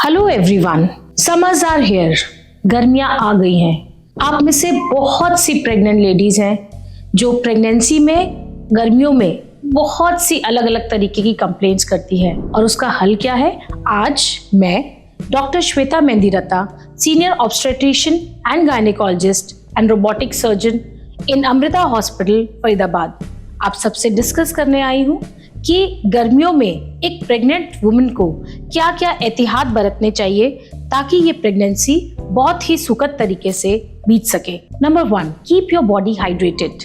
Hello everyone, summers are here. गर्मियां आ गई हैं। आप में से बहुत सी प्रेग्नेंट लेडीज हैं जो प्रेगनेंसी में गर्मियों में बहुत सी अलग अलग तरीके की कंप्लेंट्स करती हैं और उसका हल क्या है। आज मैं doctor Shweta Mehndiratta, senior obstetrician and gynaecologist and robotic surgeon in Amrita hospital Faridabad, आप सबसे डिस्कस करने आई हूँ कि गर्मियों में एक प्रेग्नेंट वुमन को क्या क्या एहतियात बरतने चाहिए ताकि ये प्रेगनेंसी बहुत ही सुखद तरीके से बीत सके। Number 1, keep your body hydrated.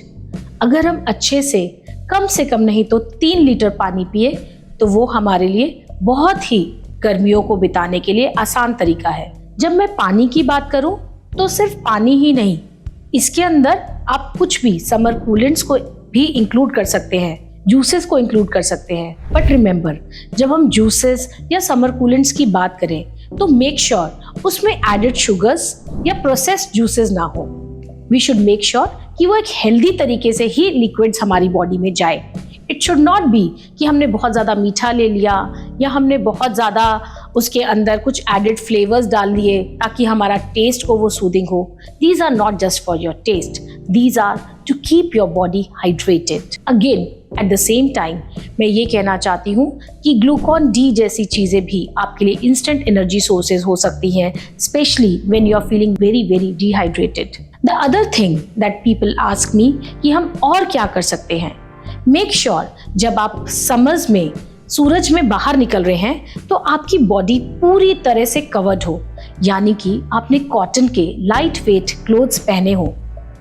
अगर हम अच्छे से कम नहीं तो 3 लीटर पानी पिए तो वो हमारे लिए बहुत ही गर्मियों को बिताने के लिए आसान तरीका है। जब मैं पानी की बात करूं तो सिर्फ पानी ही नहीं, इसके अंदर आप कुछ भी समर कूलेंट्स को भी इंक्लूड कर सकते हैं, जूसेस को इंक्लूड कर सकते हैं। बट रिमेंबर, जब हम जूसेस या समर कूलेंट्स की बात करें तो मेक श्योर उसमें एडेड शुगर्स या प्रोसेस्ड जूसेस ना हो। वी शुड मेक श्योर कि वो एक हेल्दी तरीके से ही लिक्विड्स हमारी बॉडी में जाए। इट शुड नॉट बी कि हमने बहुत ज़्यादा मीठा ले लिया या हमने बहुत ज़्यादा उसके अंदर कुछ एडेड फ्लेवर्स डाल दिए ताकि हमारा टेस्ट को वो सूदिंग हो। These are not just for your taste, these are to keep your body hydrated. Again at the same time मैं ये कहना चाहती हूँ कि ग्लूकॉन डी जैसी चीज़ें भी आपके लिए इंस्टेंट एनर्जी सोर्सेज हो सकती हैं, especially when you are feeling very very dehydrated. The other thing that people ask me कि हम और क्या कर सकते हैं। मेक श्योर जब आप समर्स में सूरज में बाहर निकल रहे हैं तो आपकी बॉडी पूरी तरह से कवर्ड हो, यानी कि आपने कॉटन के लाइट वेट क्लोथ्स पहने हो,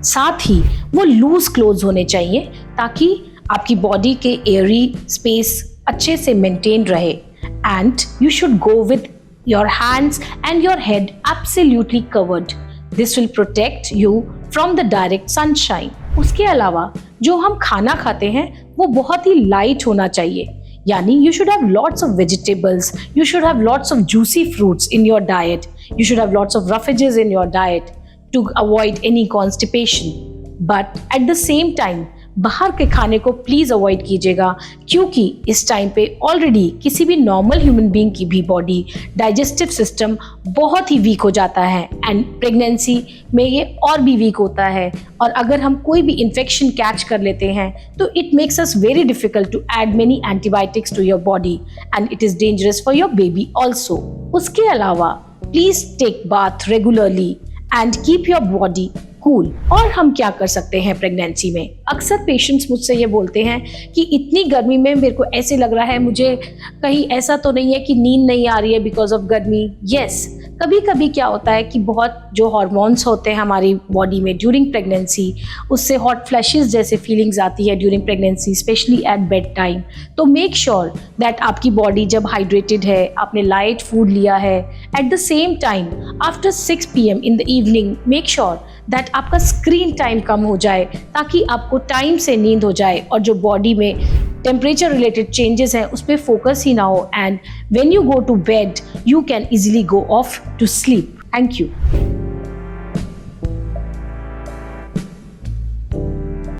साथ ही वो लूज क्लोथ्स होने चाहिए ताकि आपकी बॉडी के एयरी स्पेस अच्छे से मेंटेन रहे। And you should go with your hands and your head absolutely covered. This will protect you from the direct sunshine. उसके अलावा जो हम खाना खाते हैं वो बहुत ही लाइट होना चाहिए, यानी you should have lots of vegetables, you should have lots of juicy fruits in your diet, you should have lots of roughages in your diet to avoid any constipation. But at the same time बाहर के खाने को please avoid कीजिएगा, क्योंकि इस time पे already किसी भी नॉर्मल ह्यूमन बीइंग की भी बॉडी डाइजेस्टिव सिस्टम बहुत ही वीक हो जाता है एंड प्रेगनेंसी में ये और भी वीक होता है। और अगर हम कोई भी इन्फेक्शन कैच कर लेते हैं तो it makes us very difficult to add many antibiotics to your body and it is dangerous for your baby also. उसके अलावा please take bath regularly and keep your body cool. और हम क्या कर सकते हैं प्रेगनेंसी में? अक्सर पेशेंट्स मुझसे ये बोलते हैं कि इतनी गर्मी में मेरे को ऐसे लग रहा है, मुझे कहीं ऐसा तो नहीं है कि नींद नहीं आ रही है बिकॉज ऑफ गर्मी। यस, कभी कभी क्या होता है कि बहुत जो हार्मोन्स होते हैं हमारी बॉडी में ड्यूरिंग प्रेगनेंसी, उससे हॉट फ्लैशेस जैसे फीलिंग्स आती है during pregnancy, especially at bed time. तो मेक श्योर दैट आपकी बॉडी जब हाइड्रेटेड है, आपने लाइट फूड लिया है, at the same time after 6 PM in the evening make sure that आपका स्क्रीन टाइम कम हो जाए ताकि आपको टाइम से नींद हो जाए और जो बॉडी में टेम्परेचर रिलेटेड चेंजेस हैं उस पर फोकस ही ना हो, and when you go to bed you can easily go off to sleep. Thank you.